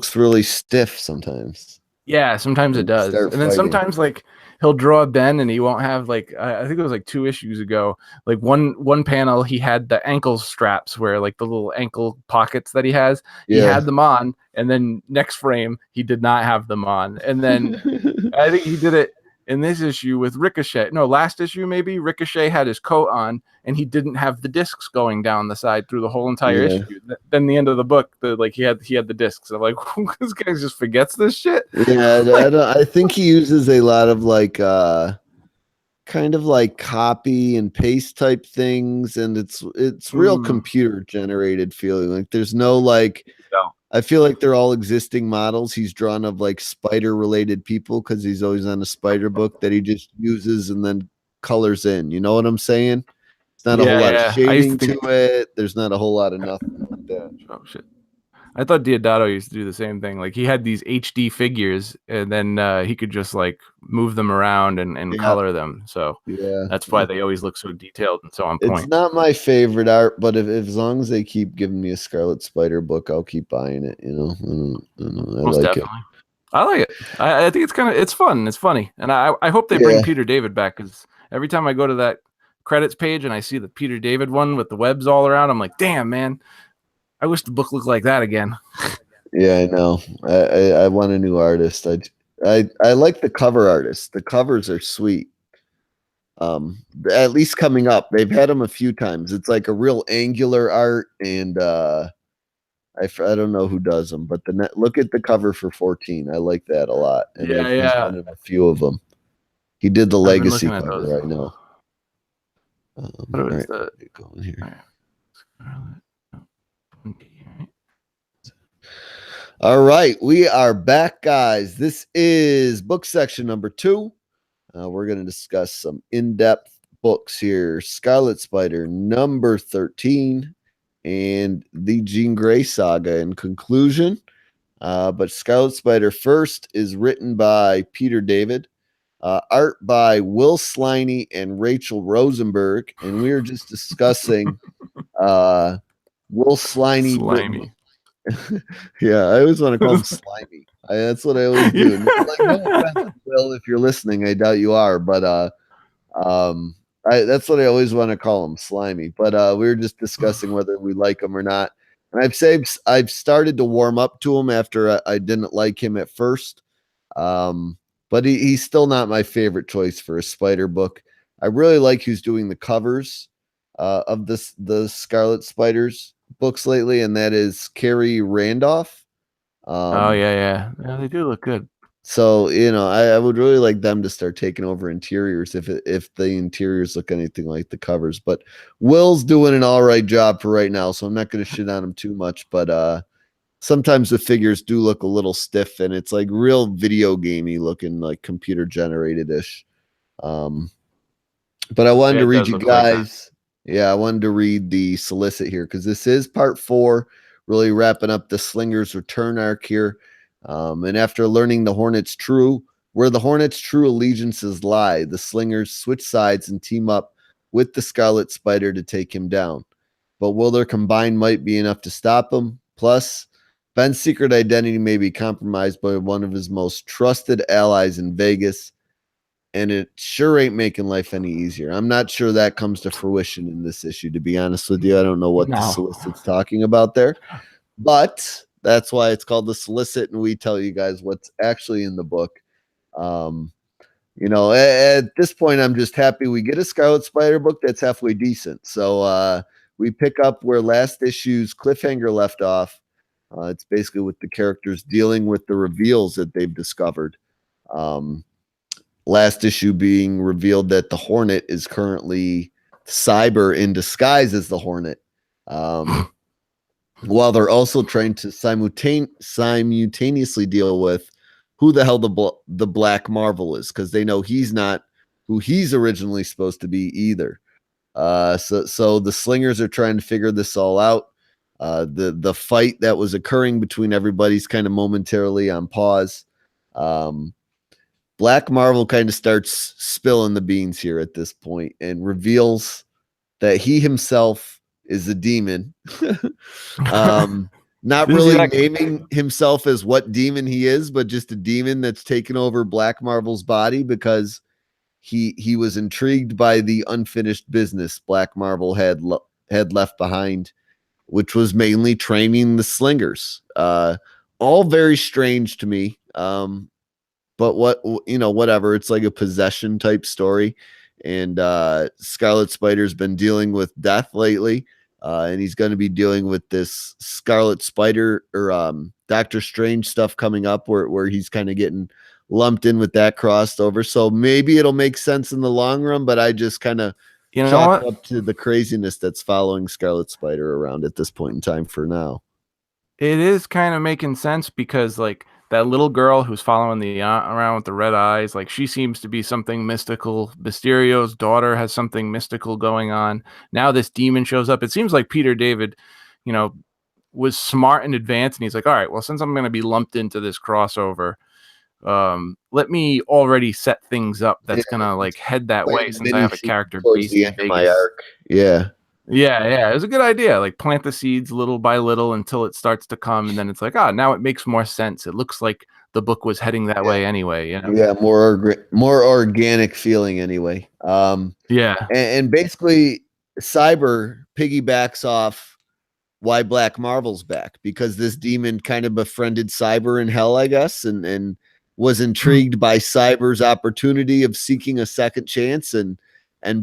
looks really stiff sometimes. Yeah, sometimes it When they does. start And then fighting. sometimes like he'll draw Ben and he won't have like I think it was like 2 issues ago. Like one panel he had the ankle straps where like the little ankle pockets that he has, he Yeah. had them on, and then next frame he did not have them on. And then I think he did it in this issue with Ricochet. No, last issue maybe. Ricochet had his coat on and he didn't have the discs going down the side through the whole entire Yeah. issue. Then the end of the book, he had the discs. I'm like, this guy just forgets this shit. Yeah, Like, I think he uses a lot of like kind of like copy and paste type things, and it's real computer generated feeling. Like there's no like so, I feel like they're all existing models he's drawn of like spider related people because he's always on a spider book that he just uses and then colors in. You know what I'm saying? It's not a whole lot of yeah. I used to shading to think, it. There's not a whole lot of nothing like that. oh shit. I thought Diodato used to do the same thing. Like he had these HD figures, and then he could just like move them around and Yeah. color them. So Yeah. that's why they always look so detailed and so on It's point. not my favorite art, but if as long as they keep giving me a Scarlet Spider book, I'll keep buying it. You know, I Most like definitely. I like it. I think it's fun. It's funny, and I hope they it. bring Yeah, Peter David back, because every time I go to that credits page and I see the Peter David one with the webs all around, I'm like, damn man, I wish the book looked like that again. yeah, I know. I want a new artist. I like the cover artists. The covers are sweet. At least coming up, they've had them a few times. It's like a real angular art, and I don't know who does them, but look at the cover for 14. I like that a lot, and Yeah, he's yeah. done a few of them. He did the I've been legacy looking at those. cover, I know. What All is right, the? going here. All right, we are back, guys. This is book section number 2. We're going to discuss some in-depth books here. Scarlet Spider number 13 and the Jean Grey saga in conclusion. But Scarlet Spider first is written by Peter David, art by Will Sliney and Rachel Rosenberg, and we are just discussing Will Sliney written. Slimy. Yeah, I always want to call him Slimy. That's what I always do. Like, no offense, Will, if you're listening, I doubt you are, but that's what I always want to call him, Slimy. But we were just discussing whether we like him or not, and I've started to warm up to him after I didn't like him at first, but he's still not my favorite choice for a Spider book. I really like who's doing the covers of the Scarlet Spiders books lately, and that is Carrie Randolph. Oh yeah. They do look good. So I would really like them to start taking over interiors if the interiors look anything like the covers. But Will's doing an all right job for right now, so I'm not going to shit on him too much. But sometimes the figures do look a little stiff, and it's like real video gamey looking, like computer generated ish. But I wanted to read you guys. Yeah, I wanted to read the solicit here because this is part 4, really wrapping up the Slinger's return arc here. And after learning where the Hornets' true allegiances lie, the Slingers switch sides and team up with the Scarlet Spider to take him down. But will their combined might be enough to stop him? Plus, Ben's secret identity may be compromised by one of his most trusted allies in Vegas, and it sure ain't making life any easier. I'm not sure that comes to fruition in this issue, to be honest with you. I don't know what the solicit's talking about there, but that's why it's called the solicit, and we tell you guys what's actually in the book. At this point, I'm just happy we get a Scarlet Spider book that's halfway decent. So we pick up where last issue's cliffhanger left off. It's basically with the characters dealing with the reveals that they've discovered. Last issue being revealed that the Hornet is currently Cyber in disguise as the Hornet. While they're also trying to simultaneously deal with who the hell the Black Marvel is, because they know he's not who he's originally supposed to be either. So the Slingers are trying to figure this all out. The fight that was occurring between everybody's kind of momentarily on pause. Black Marvel kind of starts spilling the beans here at this point and reveals that he himself is a demon. Not This is really exactly. naming himself as what demon he is, but just a demon that's taken over Black Marvel's body because he was intrigued by the unfinished business Black Marvel had left behind, which was mainly training the slingers. All very strange to me. But whatever. It's like a possession type story, and Scarlet Spider's been dealing with death lately, and he's going to be dealing with this Scarlet Spider or Doctor Strange stuff coming up, where he's kind of getting lumped in with that crossed over. So maybe it'll make sense in the long run, but I just kind of You know chalk it what? up to the craziness that's following Scarlet Spider around at this point in time for now. It is kind of making sense because like that little girl who's following the aunt around with the red eyes, like she seems to be something mystical. Mysterio's daughter has something mystical going on. Now this demon shows up. It seems like Peter David, you know, was smart in advance, and he's like, all right, well, since I'm going to be lumped into this crossover, let me already set things up Yeah, that's gonna like head that like way a since I mini have a season character towards based the in end of my Vegas. arc. Yeah. Yeah, it was a good idea. Like plant the seeds little by little until it starts to come, and then it's like, now it makes more sense. It looks like the book was heading that Yeah. way anyway. Yeah, more organic feeling anyway. Yeah. And basically, Cyber piggybacks off why Black Marvel's back because this demon kind of befriended Cyber in hell, I guess, and was intrigued by Cyber's opportunity of seeking a second chance and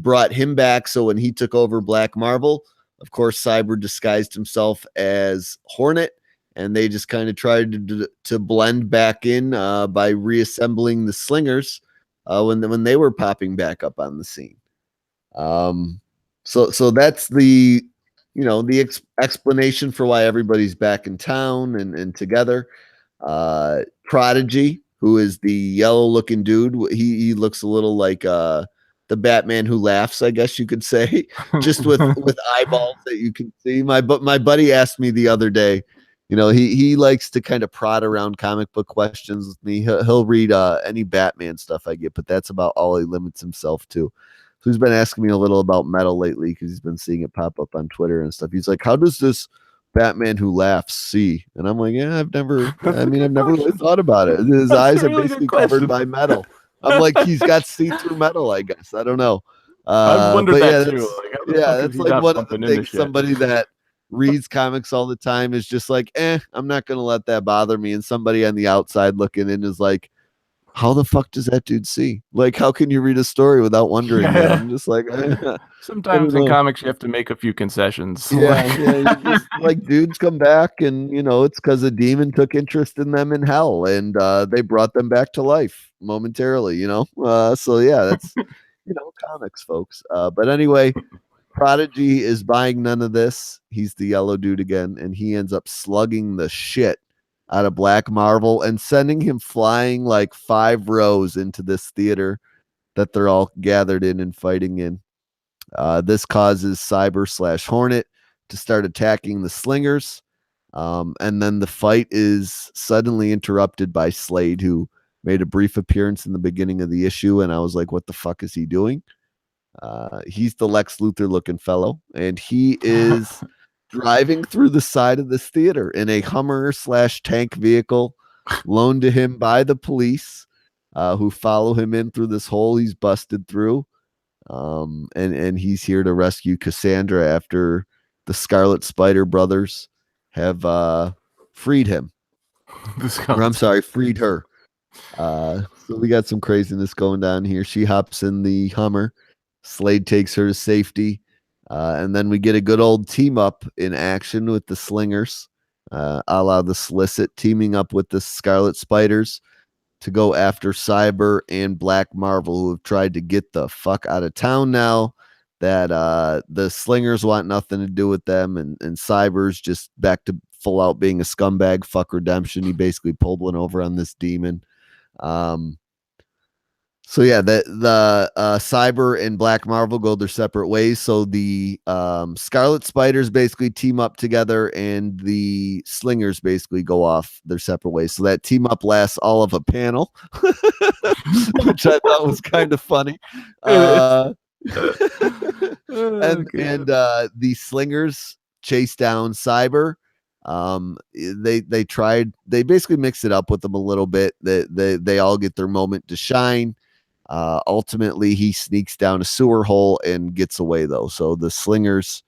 brought him back. So when he took over Black Marvel, of course, Cyber disguised himself as Hornet, and they just kind of tried to blend back in by reassembling the Slingers when they were popping back up on the scene. So that's the explanation for why everybody's back in town and together. Prodigy, who is the yellow looking dude, he looks a little like the Batman who laughs, I guess you could say, just with eyeballs that you can see. My buddy asked me the other day. He likes to kind of prod around comic book questions with me. He'll read any Batman stuff I get, but that's about all he limits himself to. So he's been asking me a little about metal lately because he's been seeing it pop up on Twitter and stuff. He's like, "How does this Batman who laughs see?" And I'm like, "Yeah, I've never That's a good really question. thought about it. His That's a eyes are really good basically covered question. by metal." I'm like, he's got see-through metal, I guess. I don't know. I've wondered But that yeah, too. Like, how the fuck is that's he like not one of the bumping into things shit? somebody that reads comics all the time is just like, I'm not gonna let that bother me. And somebody on the outside looking in is like, how the fuck does that dude see? Like, how can you read a story without wondering that? Yeah. I'm just like, I don't Sometimes in know. comics you have to make a few concessions. Yeah, Like yeah. You just like dudes come back, and it's because a demon took interest in them in hell, and they brought them back to life momentarily. So yeah, that's comics, folks. But anyway, Prodigy is buying none of this. He's the yellow dude again, and he ends up slugging the shit out of Black Marvel and sending him flying like 5 rows into this theater that they're all gathered in and fighting in. This causes Cyber/Hornet to start attacking the Slingers. And then the fight is suddenly interrupted by Slade, who made a brief appearance in the beginning of the issue. And I was like, what the fuck is he doing? He's the Lex Luthor looking fellow, and he is driving through the side of this theater in a Hummer/tank vehicle loaned to him by the police, who follow him in through this hole he's busted through. And he's here to rescue Cassandra after the Scarlet Spider brothers have freed him. Or I'm sorry, freed her. So we got some craziness going down here. She hops in the Hummer. Slade takes her to safety. And then we get a good old team up in action with the Slingers, a la the Solicit, teaming up with the Scarlet Spiders to go after Cyber and Black Marvel, who have tried to get the fuck out of town now that the Slingers want nothing to do with them, and Cyber's just back to full out being a scumbag. Fuck redemption. He basically pulled one over on this demon. So yeah, the Cyber and Black Marvel go their separate ways. So the Scarlet Spiders basically team up together, and the Slingers basically go off their separate ways. So that team up lasts all of a panel, which I thought was kind of funny. oh, And the Slingers chase down Cyber, They basically mixed it up with them a little bit. They all get their moment to shine. Ultimately, he sneaks down a sewer hole and gets away, though. So the Slingers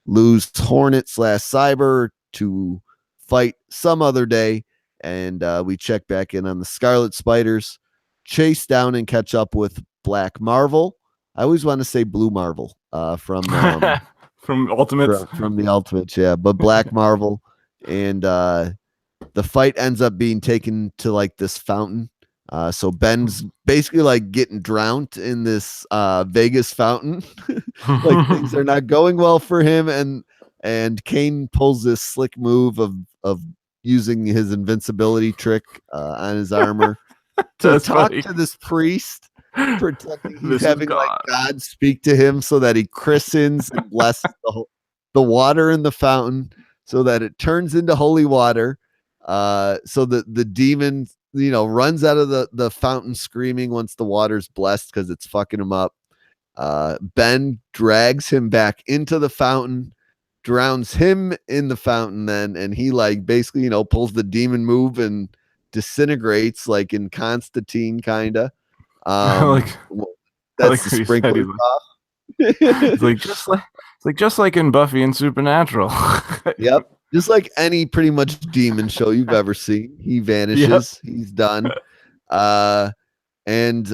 lose Hornet slash Cyber to fight some other day. And we check back in on the Scarlet Spiders, chase down and catch up with Black Marvel. I always want to say Blue Marvel from Ultimates. from the Ultimates, yeah. But Black Marvel. And the fight ends up being taken to like this fountain. So Ben's basically like getting drowned in this Vegas fountain. Like things are not going well for him, and Kane pulls this slick move of using his invincibility trick on his armor to That's talk funny. to this priest, pretending he's This is having like God. God speak to him so that he christens and blesses the water in the fountain so that it turns into holy water. So the demon, runs out of the fountain screaming once the water's blessed because it's fucking him up. Ben drags him back into the fountain, drowns him in the fountain then, and he like basically, pulls the demon move and disintegrates like in Constantine kinda. like I like That's the what you said. sprinkler top. He's like just like in Buffy and Supernatural. Yep. Just like any pretty much demon show you've ever seen. He vanishes. Yep. He's done. And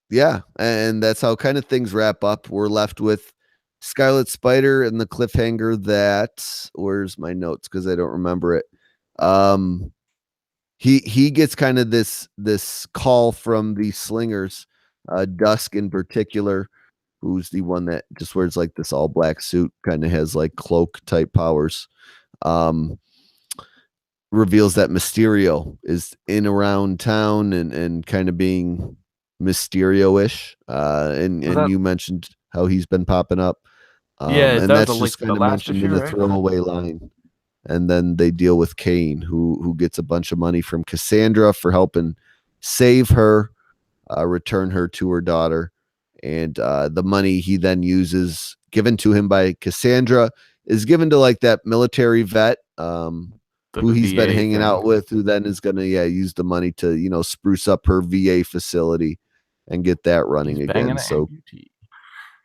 yeah, and that's how kind of things wrap up. We're left with Scarlet Spider and the cliffhanger that, where's my notes because I don't remember it. He gets kind of this call from the Slingers, Dusk in particular, who's the one that just wears like this all black suit, kind of has like cloak type powers. Reveals that Mysterio is in around town and kind of being Mysterio-ish. And you mentioned how he's been popping up. And that's just kind of mentioned in a throwaway line. And then they deal with Kane, who gets a bunch of money from Cassandra for helping save her, return her to her daughter. And the money he then uses, given to him by Cassandra, is given to like that military vet who he's been hanging out with, who then is going to use the money to spruce up her VA facility and get that running again. So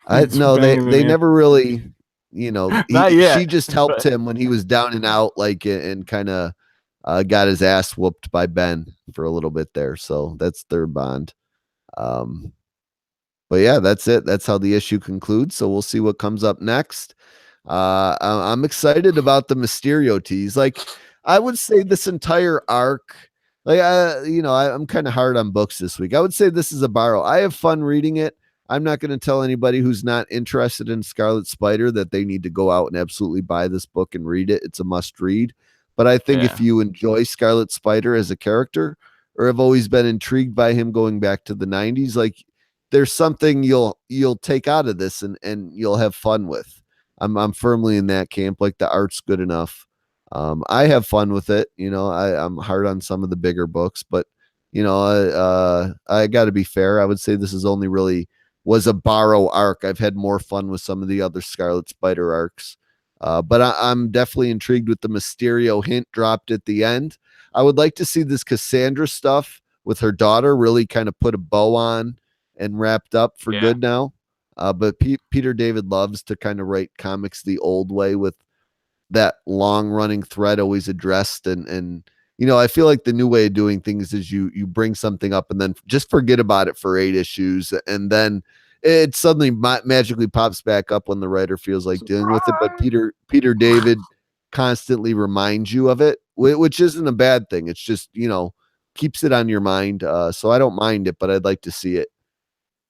they never really, she just helped him when he was down and out, like, and kind of got his ass whooped by Ben for a little bit there. So that's their bond. But yeah, that's it. That's how the issue concludes. So we'll see what comes up next. I'm excited about the Mysterio tease. Like, I would say this entire arc, like, I'm kind of hard on books this week. I would say this is a borrow. I have fun reading it. I'm not going to tell anybody who's not interested in Scarlet Spider that they need to go out and absolutely buy this book and read it. It's a must read. But I think if you enjoy Scarlet Spider as a character, or have always been intrigued by him going back to the 90s, like, there's something you'll take out of this and you'll have fun with. I'm firmly in that camp. Like, the art's good enough. I have fun with it. I'm hard on some of the bigger books, but I got to be fair. I would say this is only really was a borrow arc. I've had more fun with some of the other Scarlet Spider arcs. But I'm definitely intrigued with the Mysterio hint dropped at the end. I would like to see this Cassandra stuff with her daughter really kind of put a bow on and wrapped up for good now. But Peter David loves to kind of write comics the old way, with that long running thread always addressed. And I feel like the new way of doing things is you bring something up and then just forget about it for 8 issues. And then it suddenly magically pops back up when the writer feels like dealing with it. But Peter David constantly reminds you of it, which isn't a bad thing. It's just, keeps it on your mind. So I don't mind it, but I'd like to see it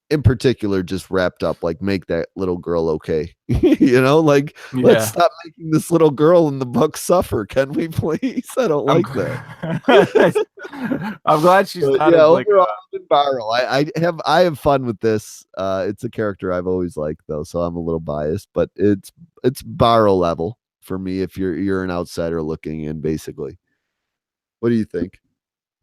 in particular just wrapped up, like, make that little girl okay. Let's stop making this little girl in the book suffer. Can we please? I don't like that. I'm glad she's not overall, borrow. I have fun with this. It's a character I've always liked, though, so I'm a little biased, but it's borrow level for me if you're an outsider looking in, basically. What do you think?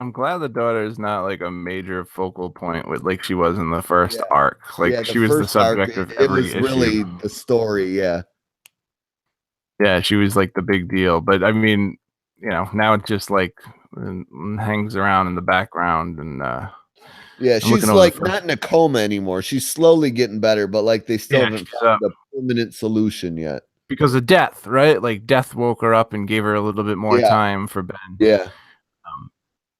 I'm glad the daughter is not like a major focal point with like she was in the first arc. Like, she was the subject of every issue. Really the story, Yeah, she was like the big deal. But I mean, now it just like hangs around in the background, and Yeah, I'm looking she's over the like first. not in a coma anymore. She's slowly getting better, but like they still Yeah, haven't she's up found a permanent solution yet. because of death, right? Like death woke her up and gave her a little bit more Yeah, time for Ben, yeah. um,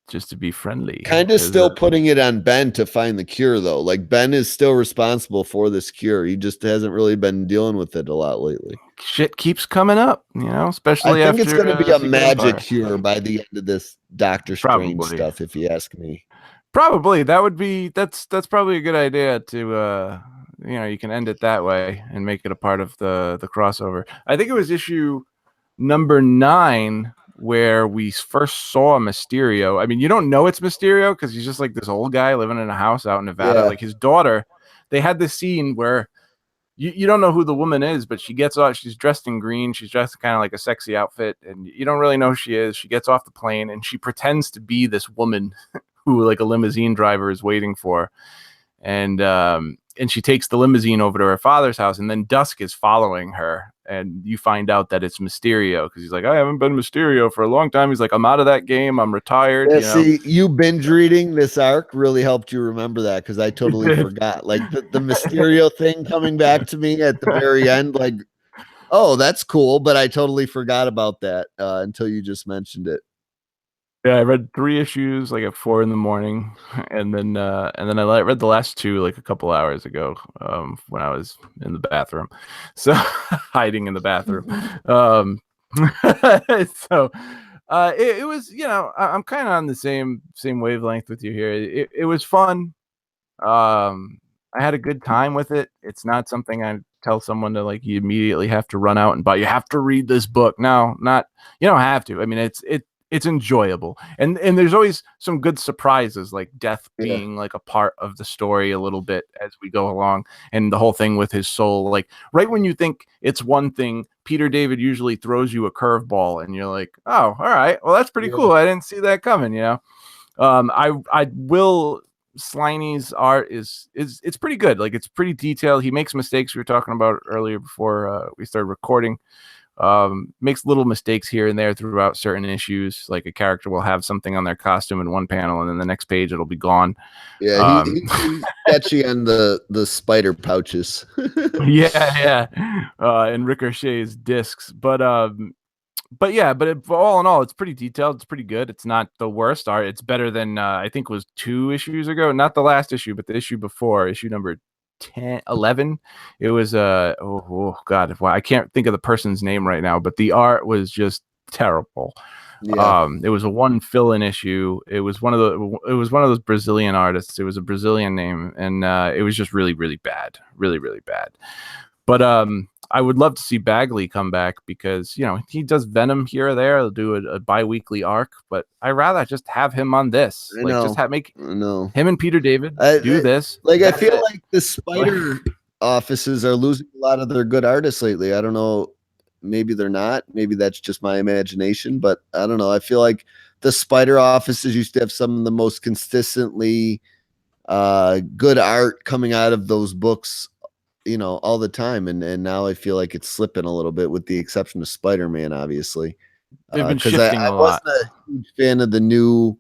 just to be friendly. Kind of Because still putting it on Ben to find the cure, though. Like Ben is still responsible for this cure. He just hasn't really been dealing with it a lot lately. shit keeps coming up, I especially think it's after going to be a Secret magic Empire. cure by the end of this Doctor Strange Probably. stuff, if you ask me. Probably that would be that's probably a good idea to you can end it that way and make it a part of the crossover. I think it was issue number 9 where we first saw Mysterio. I mean, you don't know it's Mysterio because he's just like this old guy living in a house out in Nevada. Yeah, Like his daughter, they had this scene where you don't know who the woman is, but she gets off. She's dressed in green. She's dressed kind of like a sexy outfit, and you don't really know who she is. She gets off the plane and she pretends to be this woman who like a limousine driver is waiting for, and she takes the limousine over to her father's house, and then Dusk is following her, and you find out that it's Mysterio because he's like, I haven't been Mysterio for a long time. He's like, I'm out of that game. I'm retired. yeah. See, you binge reading this arc really helped you remember that because I It totally did. forgot. Like the Mysterio thing coming back to me at the very end, like, oh, that's cool, but I totally forgot about that until you just mentioned it. Yeah, I read 3 issues like at 4 in the morning, and then I read the last 2 like a couple hours ago, when I was in the bathroom, so hiding in the bathroom. Um, so it was I'm kind of on the same wavelength with you here. It was fun. I had a good time with it. It's not something I tell someone to like you immediately have to run out and buy. You have to read this book. No, not you don't have to. I mean, it's enjoyable, and there's always some good surprises, like death Yeah, being like a part of the story a little bit as we go along, and the whole thing with his soul. Like right when you think it's one thing, Peter David usually throws you a curveball, and you're like, oh, all right, well that's pretty yeah, cool. I didn't see that coming. I will. Sliny's art is it's pretty good. Like it's pretty detailed. He makes mistakes. We were talking about earlier before we started recording. Makes little mistakes here and there throughout certain issues. Like a character will have something on their costume in one panel, and then the next page it'll be gone. yeah. Um, He's sketchy on the spider pouches. yeah, and Ricochet's discs, but yeah, all in all, it's pretty detailed. It's pretty good. It's not the worst art. It's better than I think it was 2 issues ago, not the last issue, but the issue before, issue number 10, 11. It was oh god, well, I can't think of the person's name right now, but the art was just terrible. Yeah, It was a one fill-in issue. It was one of those Brazilian artists. It was a Brazilian name, and it was just really, really bad, really, really bad. But I would love to see Bagley come back because he does Venom here or there. He'll do a bi-weekly arc, but I rather just have him on this. I Like just know. make I know. him and Peter David do I this. like. I That's feel it. like the spider offices are losing a lot of their good artists lately. I don't know. Maybe they're not. Maybe that's just my imagination. But I don't know. I feel like the spider offices used to have some of the most consistently good art coming out of those books, all the time. And now I feel like it's slipping a little bit, with the exception of Spider-Man, obviously. They've been Because I shifting a wasn't lot. a huge fan of the new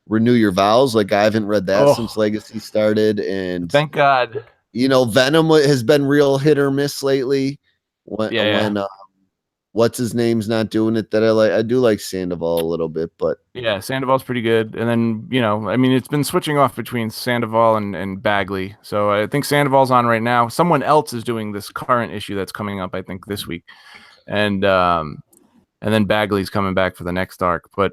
Renew Your Vows. Like I haven't read that since Oh, Legacy started, and thank God. Venom has been real hit or miss lately. When Yeah, yeah. what's his name's not doing it that I like. I do like Sandoval a little bit, but Yeah, Sandoval's pretty good. And then, I mean, it's been switching off between Sandoval and Bagley. So I think Sandoval's on right now. Someone else is doing this current issue that's coming up, I think, this week. And then Bagley's coming back for the next arc. But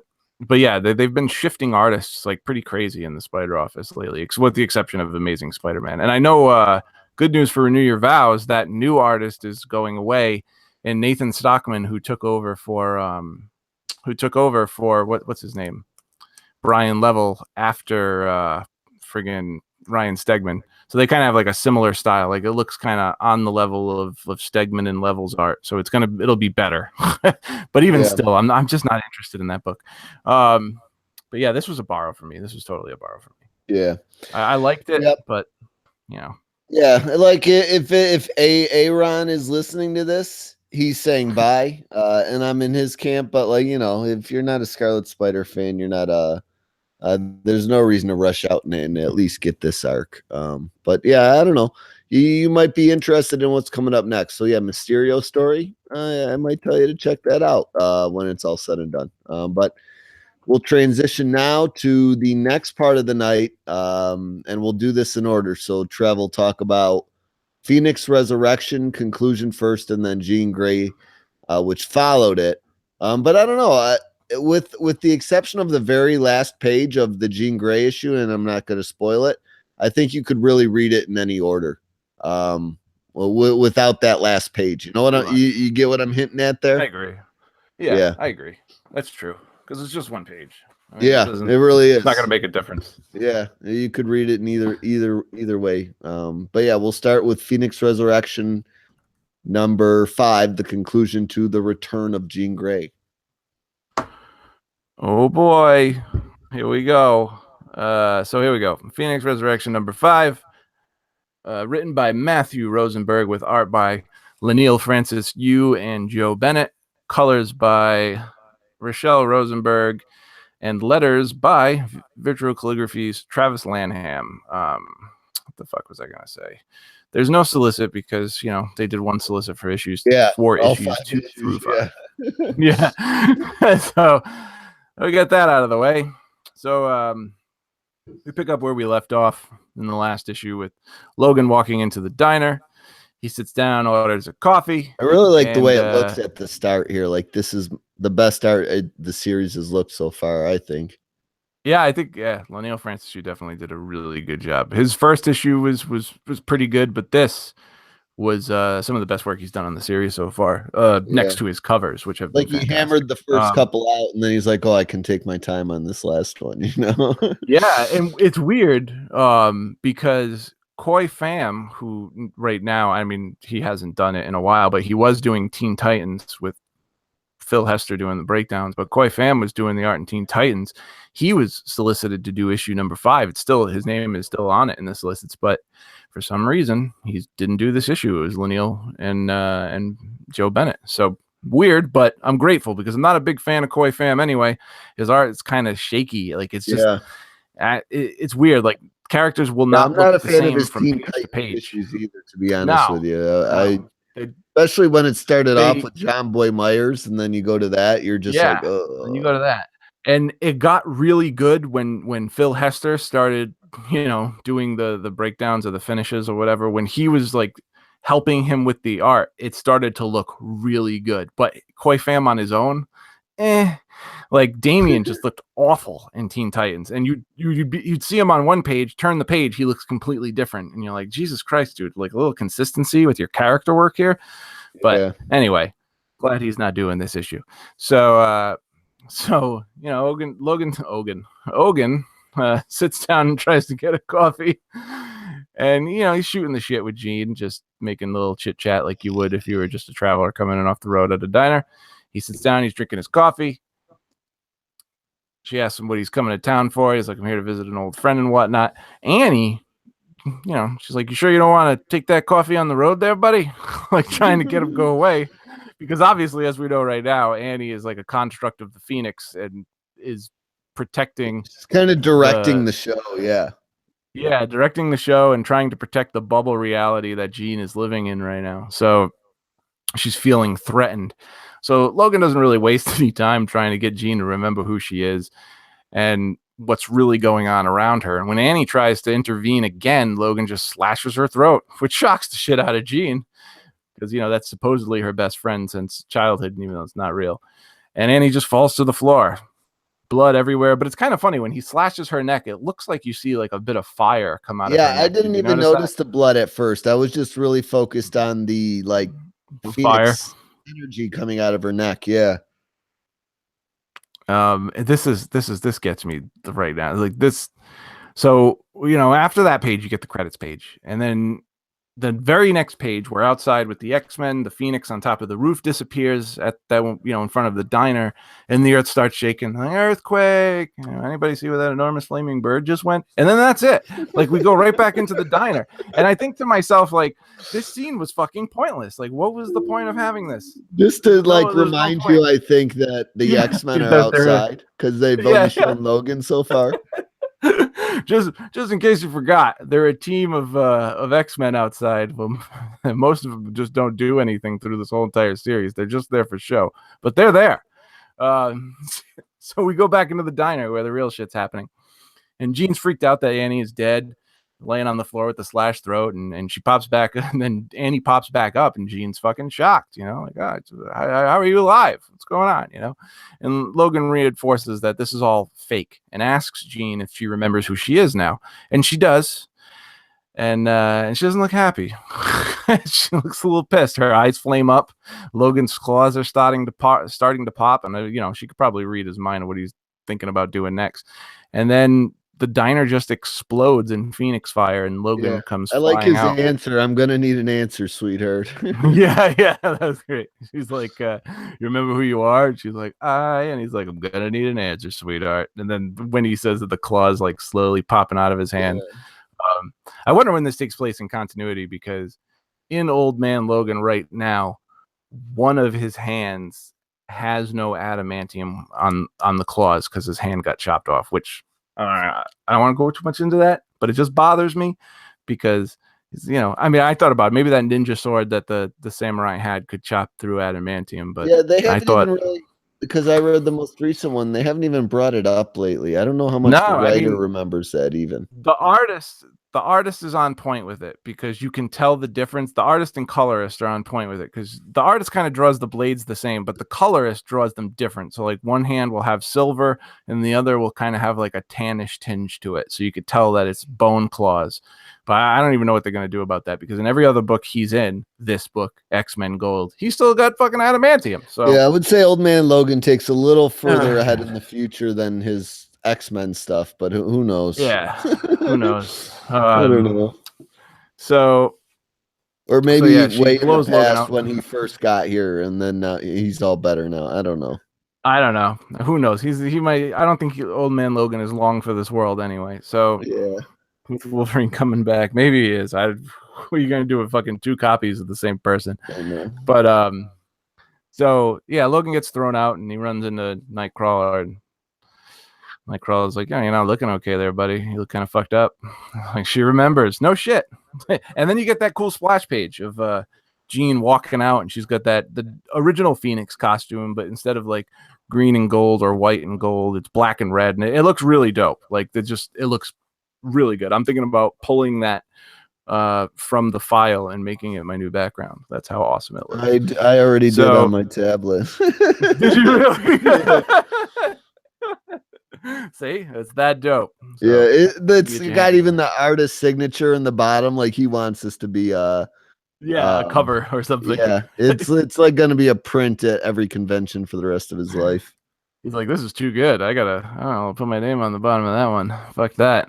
yeah, they've been shifting artists like pretty crazy in the Spider Office lately, with the exception of Amazing Spider-Man. And I know good news for Renew Your Vows, that new artist is going away, and Nathan Stockman, who took over for what's his name? Brian Level after friggin' Ryan Stegman. So they kind of have like a similar style. Like it looks kind of on the level of Stegman and Level's art. So it'll be better. But even yeah, still, I'm just not interested in that book. But yeah, this was a borrow for me. This was totally a borrow for me. yeah, I liked it, yep, but you know, yeah. Like if Aaron is listening to this, he's saying bye, and I'm in his camp. But like if you're not a Scarlet Spider fan, you're not there's no reason to rush out and at least get this arc. But yeah, I don't know. You might be interested in what's coming up next. So yeah, Mysterio story. I might tell you to check that out when it's all said and done. But we'll transition now to the next part of the night, and we'll do this in order. So Trev will talk about Phoenix Resurrection conclusion first, and then Jean Grey, which followed it. But I don't know. With the exception of the very last page of the Jean Grey issue, and I'm not going to spoil it, I think you could really read it in any order. Without that last page, you know what you get what I'm hinting at there? I agree. Yeah. I agree. That's true because it's just one page. I mean, yeah, it really is. It's not going to make a difference. Yeah, you could read it in either way. But yeah, we'll start with Phoenix Resurrection number 5, the conclusion to the return of Jean Grey. Oh boy, here we go. So here we go. Phoenix Resurrection number 5, written by Matthew Rosenberg with art by Laniel Francis Yu and Joe Bennett, colors by Rochelle Rosenberg, and letters by Virtual Calligraphy's Travis Lanham. What the fuck was I gonna say? There's no solicit because they did one solicit for issues 4 issues 2 through 5. Yeah. So we got that out of the way. So we pick up where we left off in the last issue with Logan walking into the diner. He sits down, orders a coffee. I really like the way it looks at the start here. Like, this is the best art the series has looked so far, I think. Yeah, I think Laniel Francis Yu definitely did a really good job. His first issue was pretty good, but this was some of the best work he's done on the series so far. Next to his covers, which have like, he hammered the first couple out, and then he's like, "Oh, I can take my time on this last one," Yeah, and it's weird because Koi Pham, who right now, I mean, he hasn't done it in a while, but he was doing Teen Titans with Phil Hester doing the breakdowns, but Koi Pham was doing the art in Teen Titans. He was solicited to do issue number 5. It's still, his name is still on it in the solicits, but for some reason he didn't do this issue. It was Laniel and Joe Bennett. So weird, but I'm grateful because I'm not a big fan of Koi Pham anyway. His art is kind of shaky. Like, it's just it's weird. Like, characters will not look the same from page to page issues either, to be honest with you. Especially when it started off with John Boy Myers, and then you go to that, you're just like, oh. And you go to that. And it got really good when Phil Hester started, doing the breakdowns of the finishes or whatever. When he was like helping him with the art, it started to look really good. But Koi Pham on his own, like, Damian just looked awful in Teen Titans, and you'd see him on one page, turn the page, he looks completely different, and you're like, Jesus Christ, dude! Like, a little consistency with your character work here. But anyway, glad he's not doing this issue. So Ogun sits down and tries to get a coffee, and he's shooting the shit with Jean, just making a little chit chat like you would if you were just a traveler coming in off the road at a diner. He sits down, he's drinking his coffee. She asks him what he's coming to town for. He's like, I'm here to visit an old friend and whatnot. Annie, she's like, you sure you don't want to take that coffee on the road there, buddy? Like, trying to get him to go away. Because obviously, as we know right now, Annie is like a construct of the Phoenix and is protecting. She's kind of directing the show, Yeah, directing the show and trying to protect the bubble reality that Jean is living in right now. So she's feeling threatened. So Logan doesn't really waste any time trying to get Jean to remember who she is and what's really going on around her. And when Annie tries to intervene again, Logan just slashes her throat, which shocks the shit out of Jean because, that's supposedly her best friend since childhood, even though it's not real. And Annie just falls to the floor, blood everywhere. But it's kind of funny when he slashes her neck, it looks like you see like a bit of fire come out of her neck. I didn't even notice the blood at first. I was just really focused on the fire energy coming out of her neck. This gets me right now, like this. So after that page you get the credits page, and then the very next page, we're outside with the X-Men. The Phoenix on top of the roof disappears at that, in front of the diner, and the earth starts shaking. Like, earthquake. Anybody see where that enormous flaming bird just went? And then that's it. Like, we go right back into the diner. And I think to myself, like, this scene was fucking pointless. Like, what was the point of having this? Just to like There's no remind point. you, I think that the X-Men are That they're outside because they've only shown Logan so far. just in case you forgot, they're a team of X-Men outside. And most of them just don't do anything through this whole entire series. They're just there for show, but they're there. So we go back into the diner where the real shit's happening, and Jean's freaked out that Annie is dead, laying on the floor with the slashed throat, and she pops back, and then Annie pops back up, and Jean's fucking shocked, like, how are you alive? What's going on, And Logan reinforces that this is all fake and asks Jean if she remembers who she is now, and she does, and she doesn't look happy. She looks a little pissed. Her eyes flame up. Logan's claws are starting to pop, and she could probably read his mind of what he's thinking about doing next, and then the diner just explodes in Phoenix fire, and Logan comes flying out. I like his answer. I'm going to need an answer, sweetheart. Yeah, that was great. She's like, you remember who you are? And she's like, and he's like, I'm going to need an answer, sweetheart. And then when he says that, the claws like slowly popping out of his hand. I wonder when this takes place in continuity, because in Old Man Logan right now, one of his hands has no adamantium on the claws because his hand got chopped off, which I don't want to go too much into that, but it just bothers me because, I thought about it. Maybe that ninja sword that the samurai had could chop through adamantium, but they haven't even really, because I read the most recent one, they haven't even brought it up lately. I don't know how much the writer remembers that even. The artist is on point with it, because you can tell the difference. The artist and colorist are on point with it, because the artist kind of draws the blades the same, but the colorist draws them different. So like one hand will have silver and the other will kind of have like a tannish tinge to it. So you could tell that it's bone claws. But I don't even know what they're going to do about that, because in every other book he's in, this book, X-Men Gold, he's still got fucking adamantium. So yeah, I would say Old Man Logan takes a little further ahead in the future than his X-Men stuff, but who knows? Yeah, who knows? I don't know. So, or maybe way in the past when he first got here, and then he's all better now. I don't know. Who knows? He might. I don't think Old Man Logan is long for this world anyway. So yeah, with Wolverine coming back, maybe he is. What are you gonna do with fucking 2 copies of the same person? I know. But so yeah, Logan gets thrown out and he runs into Nightcrawler. And Nightcrawler's like, yeah, you're not looking okay there, buddy. You look kind of fucked up. Like, she remembers. No shit. And then you get that cool splash page of Jean walking out, and she's got the original Phoenix costume, but instead of like green and gold or white and gold, it's black and red, and it looks really dope. Like, it looks really good. I'm thinking about pulling that from the file and making it my new background. That's how awesome it looks. I already did on my tablet. Did you really? See, it's that dope. So, yeah, that's got even the artist signature in the bottom. Like, he wants this to be a cover or something. Yeah, it's like going to be a print at every convention for the rest of his life. He's like, this is too good. I don't know, put my name on the bottom of that one. Fuck that.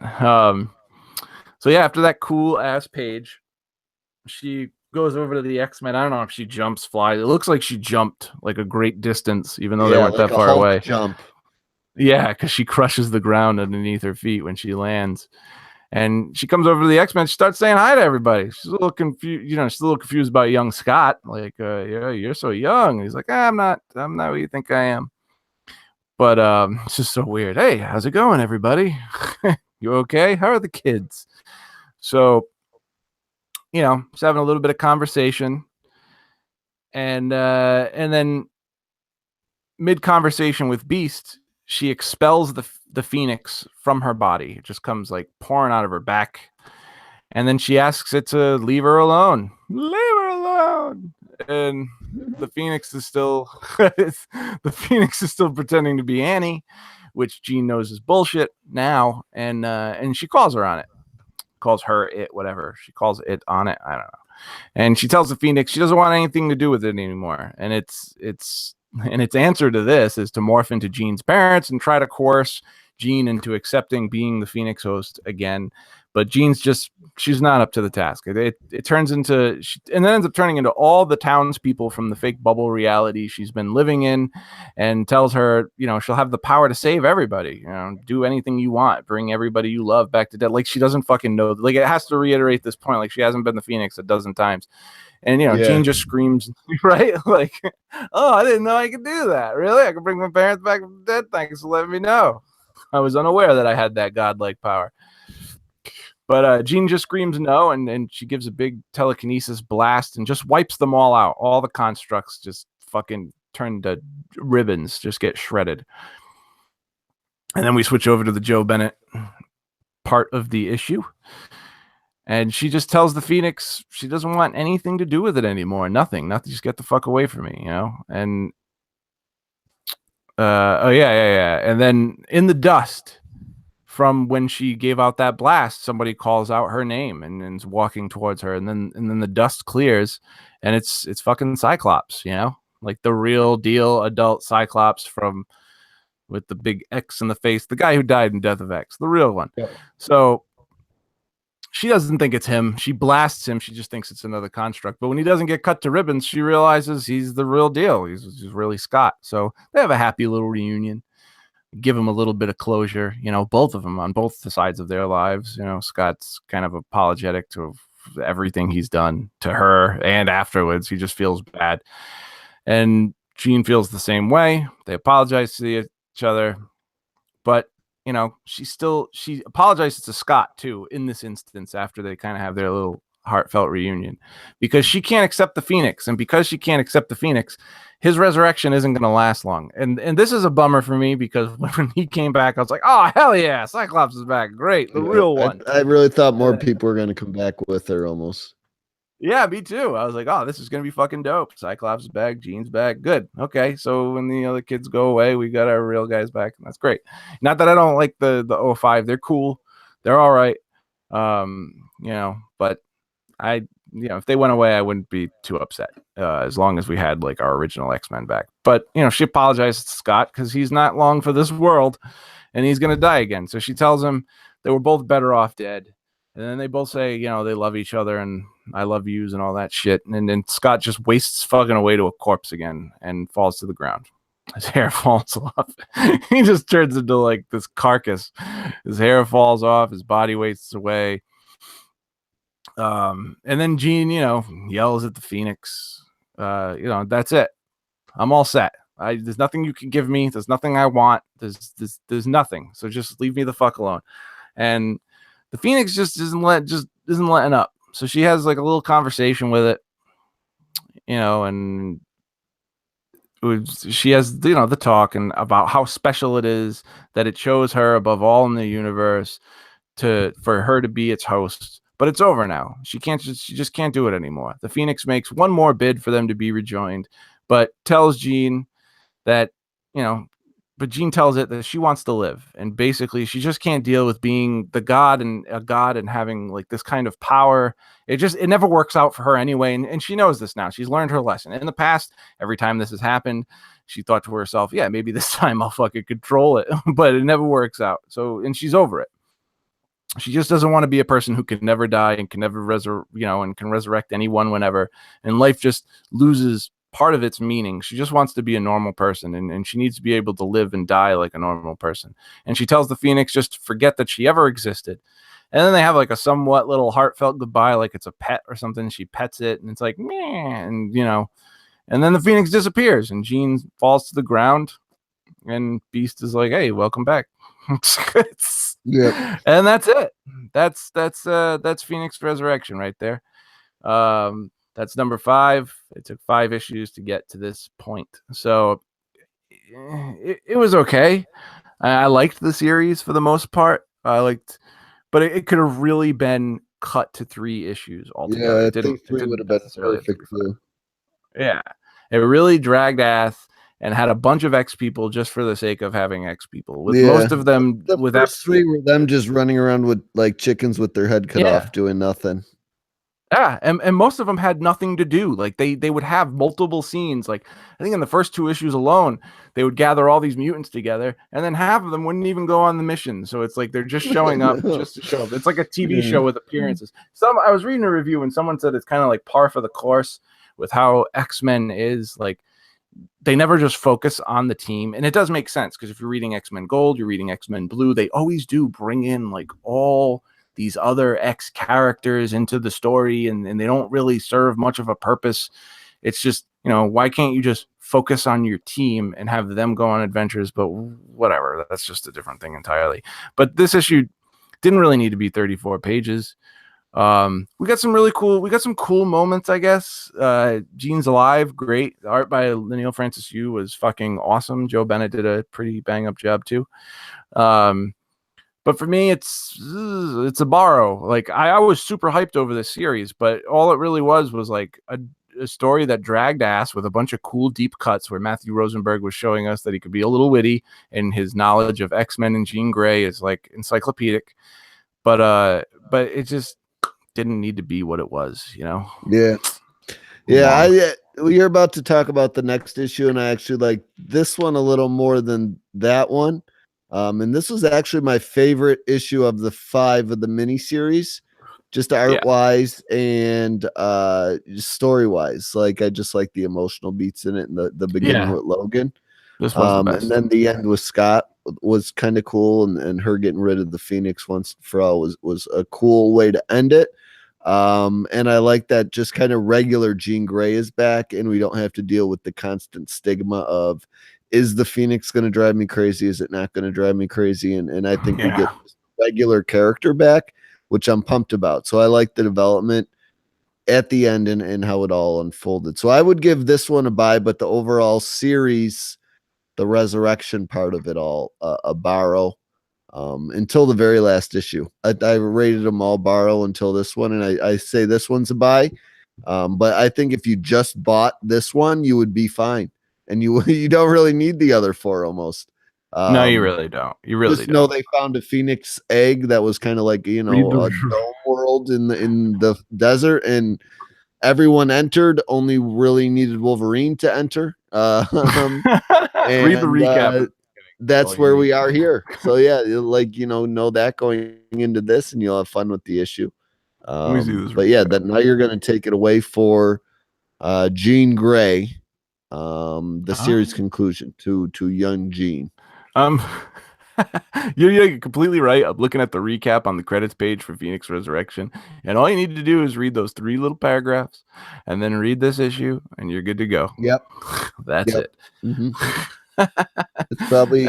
So yeah, after that cool ass page, she goes over to the X-Men. I don't know if she jumps, flies. It looks like she jumped like a great distance, even though they weren't that far away. Jump. Yeah, because she crushes the ground underneath her feet when she lands. And she comes over to the X-Men. She starts saying hi to everybody. She's a little confused. She's a little confused about young Scott. Like, yeah, you're so young. And he's like, I'm not what you think I am. But it's just so weird. Hey, how's it going, everybody? You okay? How are the kids? So, just having a little bit of conversation. And then mid-conversation with Beast, she expels the Phoenix from her body. It just comes like pouring out of her back. And then she asks it to leave her alone. Leave her alone. And the Phoenix is still pretending to be Annie, which Jean knows is bullshit now. And she calls her on it. Calls her it, whatever. She calls it on it. I don't know. And she tells the Phoenix she doesn't want anything to do with it anymore. And its answer to this is to morph into Jean's parents and try to coerce Jean into accepting being the Phoenix host again. But Jean's just, she's not up to the task. It turns into, and then ends up turning into all the townspeople from the fake bubble reality she's been living in, and tells her, you know, she'll have the power to save everybody, you know, do anything you want, bring everybody you love back to death. Like, she doesn't fucking know. Like, it has to reiterate this point. Like, she hasn't been the Phoenix a dozen times. And, you know, Jean just screams, right? Like, oh, I didn't know I could do that. Really? I could bring my parents back from the dead? Thanks for letting me know. I was unaware that I had that godlike power. But Jean just screams no, and she gives a big telekinesis blast and just wipes them all out. All the constructs just fucking turn to ribbons, just get shredded. And then we switch over to the Joe Bennett part of the issue. And she just tells the Phoenix she doesn't want anything to do with it anymore. Nothing. Just get the fuck away from me, you know? And And then in the dust from when she gave out that blast, somebody calls out her name and is walking towards her, and then the dust clears, and it's fucking Cyclops, you know? Like the real deal adult Cyclops from with the big X in the face, the guy who died in Death of X, the real one. Yeah. So she doesn't think it's him. She blasts him. She just thinks it's another construct. But when he doesn't get cut to ribbons, she realizes he's the real deal. He's really Scott. So they have a happy little reunion. Give him a little bit of closure. You know, both of them on both the sides of their lives. You know, Scott's kind of apologetic to everything he's done to her, and afterwards he just feels bad. And Jean feels the same way. They apologize to each other, but you know, she apologizes to Scott too in this instance after they kind of have their little heartfelt reunion, because she can't accept the Phoenix, and because she can't accept the Phoenix, his resurrection isn't going to last long. And this is a bummer for me, because when he came back, I was like, oh hell yeah, Cyclops is back, great, the real one. I really thought more people were going to come back with her almost. Yeah, me too. I was like, oh, this is going to be fucking dope. Cyclops is back. Jean's back. Good. Okay. So when the other kids go away, we got our real guys back. And that's great. Not that I don't like the 05. They're cool. They're all right. You know, but if they went away, I wouldn't be too upset as long as we had like our original X-Men back. But, you know, she apologizes to Scott because he's not long for this world and he's going to die again. So she tells him they were both better off dead. And then they both say, you know, they love each other and I love yous and all that shit. And then Scott just wastes fucking away to a corpse again and falls to the ground. His hair falls off. He just turns into like this carcass. His hair falls off. His body wastes away. And then Jean, you know, yells at the Phoenix. You know, that's it. I'm all set. There's nothing you can give me. There's nothing I want. There's nothing. So just leave me the fuck alone. And the Phoenix just isn't letting up. So she has like a little conversation with it, you know, and she has, you know, the talk and about how special it is that it chose her above all in the universe for her to be its host. But it's over now. She just can't do it anymore. The Phoenix makes one more bid for them to be rejoined, but tells Jean that, you know, but Jean tells it that she wants to live, and basically she just can't deal with being a god and having like this kind of power. It never works out for her anyway, and she knows this now. She's learned her lesson. In the past, every time this has happened, she thought to herself, yeah, maybe this time I'll fucking control it, but it never works out. So, and she's over it. She just doesn't want to be a person who can never die and can never and can resurrect anyone whenever, and life just loses part of its meaning. She just wants to be a normal person, and she needs to be able to live and die like a normal person. And she tells the Phoenix just to forget that she ever existed. And then they have like a somewhat little heartfelt goodbye, like it's a pet or something. She pets it and it's like, meh, and you know, and then the Phoenix disappears and Jean falls to the ground and Beast is like, hey, welcome back. Yeah. And that's it. That's Phoenix Resurrection right there. That's number 5. It took 5 issues to get to this point. So it was okay. I liked the series for the most part. But it could have really been cut to 3 issues altogether. Yeah, I think 3 would have been perfect too. Yeah. It really dragged ass and had a bunch of X people just for the sake of having X people. With most of them, the with first 3 were them just running around with like chickens with their head cut off, doing nothing. Yeah, and most of them had nothing to do. Like they would have multiple scenes. Like I think in the first 2 issues alone, they would gather all these mutants together, and then half of them wouldn't even go on the mission. So it's like they're just showing up just to show up. It's like a TV Yeah. show with appearances. I was reading a review and someone said it's kind of like par for the course with how X-Men is. Like they never just focus on the team, and it does make sense because if you're reading X-Men Gold, you're reading X-Men Blue, they always do bring in like all these other X characters into the story, and they don't really serve much of a purpose. It's just, why can't you just focus on your team and have them go on adventures? But whatever, that's just a different thing entirely. But this issue didn't really need to be 34 pages. We got some cool moments, I guess. Jean's alive, great. The art by Neil Francis Yu was fucking awesome. Joe Bennett did a pretty bang up job too. But for me, it's a borrow. Like I was super hyped over this series, but all it really was like a story that dragged ass with a bunch of cool deep cuts where Matthew Rosenberg was showing us that he could be a little witty, and his knowledge of X-Men and Jean Grey is like encyclopedic. But it just didn't need to be what it was, Yeah. You're about to talk about the next issue, and I actually like this one a little more than that one. And this was actually my favorite issue of the 5 of the miniseries, just art wise and story wise. Like I just like the emotional beats in it, and the beginning with Logan. This was the best. And then the end with Scott was kind of cool, and her getting rid of the Phoenix once for all was a cool way to end it. And I like that just kind of regular Jean Grey is back, and we don't have to deal with the constant stigma of, is the Phoenix going to drive me crazy? Is it not going to drive me crazy? And I think we get regular character back, which I'm pumped about. So I like the development at the end and how it all unfolded. So I would give this one a buy, but the overall series, the resurrection part of it all, a borrow. Until the very last issue. I rated them all borrow until this one, and I say this one's a buy. But I think if you just bought this one, you would be fine, and you don't really need the other 4 almost. No, you really don't. You really just know they found a Phoenix egg that was kind of like a dome world in the desert, and everyone entered. Only really needed Wolverine to enter. Read the recap. That's where we are here. So yeah, like know that going into this, and you'll have fun with the issue. But yeah, that now you're going to take it away for Jean Grey, the series conclusion to young Jean. You're completely right. I'm looking at the recap on the credits page for Phoenix Resurrection, and all you need to do is read those 3 little paragraphs, and then read this issue, and you're good to go. Yep, that's it. Mm-hmm. It's probably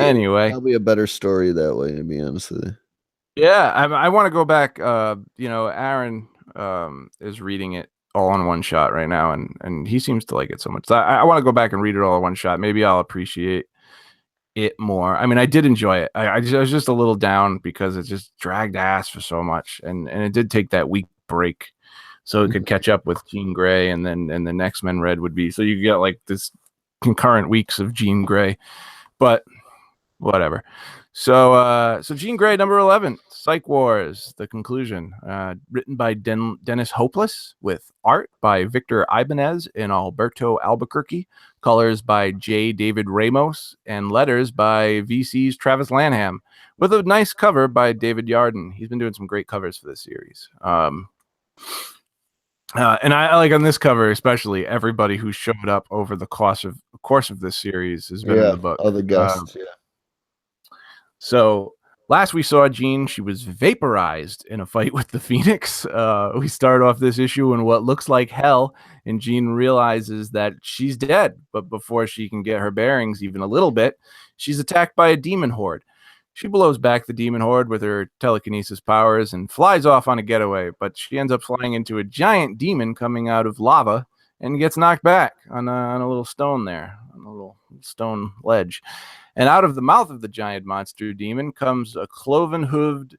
a better story that way, to be honest with you. Yeah, I want to go back. Aaron is reading it all in one shot right now, and he seems to like it so much. So I want to go back and read it all in one shot. Maybe I'll appreciate it more. I mean, I did enjoy it. I was just a little down because it just dragged ass for so much, and it did take that week break so it could catch up with Jean Grey, and the next Men Red would be, so you get like this concurrent weeks of Jean Grey, but whatever. So Jean Grey, number 11, Psych Wars, the conclusion, written by Dennis Hopeless, with art by Victor Ibanez and Alberto Albuquerque, colors by J. David Ramos, and letters by VC's Travis Lanham, with a nice cover by David Yarden. He's been doing some great covers for this series. And I like on this cover, especially everybody who showed up over the course of this series has been in the book. Other guests, So last we saw Jean, she was vaporized in a fight with the Phoenix. We start off this issue in what looks like hell, and Jean realizes that she's dead. But before she can get her bearings even a little bit, she's attacked by a demon horde. She blows back the demon horde with her telekinesis powers and flies off on a getaway, but she ends up flying into a giant demon coming out of lava and gets knocked back on a little stone there, on a little stone ledge. And out of the mouth of the giant monster demon comes a cloven-hooved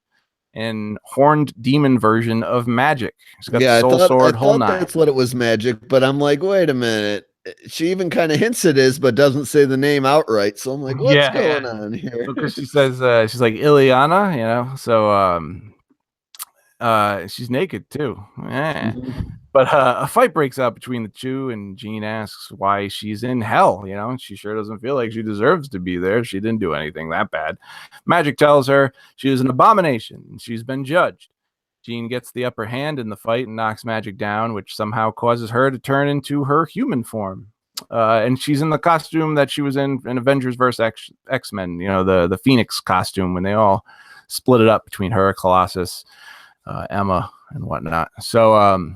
and horned demon version of Magic. It's got the soul sword, whole nine. That's what it was, Magic, but I'm like, wait a minute. She even kind of hints it is, but doesn't say the name outright. So I'm like, what's going on here? Because she says she's like Ileana, So She's naked too. Mhm. But a fight breaks out between the two, and Jean asks why she's in hell. She sure doesn't feel like she deserves to be there. She didn't do anything that bad. Magic tells her she is an abomination and she's been judged. Jean gets the upper hand in the fight and knocks Magic down, which somehow causes her to turn into her human form. And she's in the costume that she was in Avengers vs. X-Men, the Phoenix costume when they all split it up between her, Colossus, Emma, and whatnot. So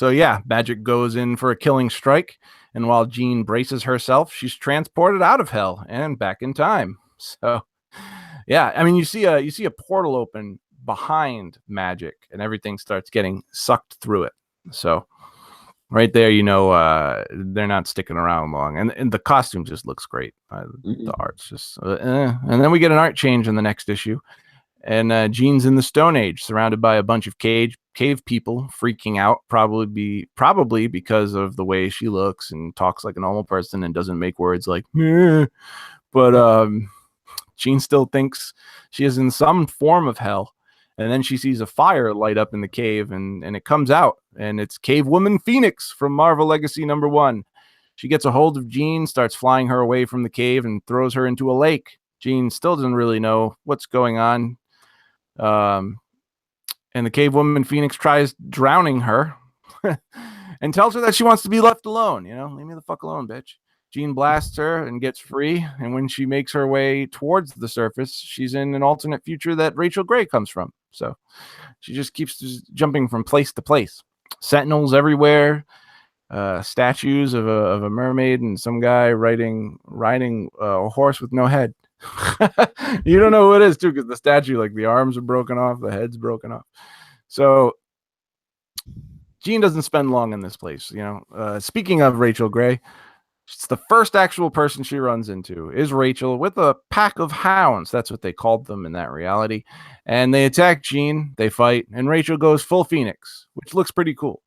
yeah, Magic goes in for a killing strike, and while Jean braces herself, she's transported out of hell and back in time. So yeah, I mean, you see a portal open behind Magic, and everything starts getting sucked through it. So right there, they're not sticking around long, and the costume just looks great. The art's just, and then we get an art change in the next issue. And Jean's in the Stone Age, surrounded by a bunch of cave people, freaking out, probably because of the way she looks and talks like a normal person and doesn't make words like meh. But Jean still thinks she is in some form of hell. And then she sees a fire light up in the cave, and it comes out, and it's Cave Woman Phoenix from Marvel Legacy #1. She gets a hold of Jean, starts flying her away from the cave, and throws her into a lake. Jean still doesn't really know what's going on. And the Cave Woman Phoenix tries drowning her and tells her that she wants to be left alone. Leave me the fuck alone, bitch. Jean blasts her and gets free. And when she makes her way towards the surface, she's in an alternate future that Rachel Gray comes from. So she just keeps jumping from place to place. Sentinels everywhere. Statues of a mermaid and some guy riding a horse with no head. You don't know who it is too, because the statue, like, the arms are broken off, the head's broken off. So Jean doesn't spend long in this place. Speaking of Rachel Gray, it's the first actual person she runs into is Rachel with a pack of hounds. That's what they called them in that reality. And they attack Jean, they fight, and Rachel goes full Phoenix, which looks pretty cool.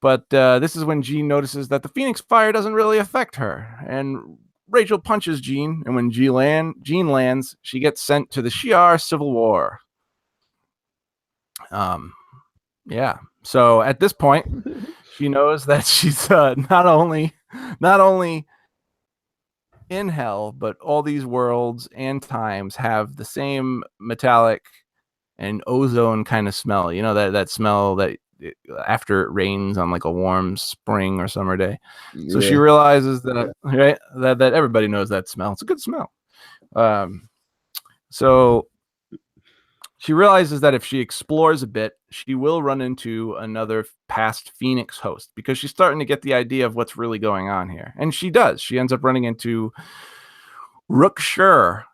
But this is when Jean notices that the Phoenix fire doesn't really affect her. And Rachel punches Jean, and when Jean lands, she gets sent to the Shi'ar Civil War. Yeah. So at this point, she knows that she's not only in hell, but all these worlds and times have the same metallic and ozone kind of smell. That smell that after it rains on like a warm spring or summer day. So she realizes that that everybody knows that smell. It's a good smell. So she realizes that if she explores a bit, she will run into another past Phoenix host, because she's starting to get the idea of what's really going on here. And she does. She ends up running into Rook Shur,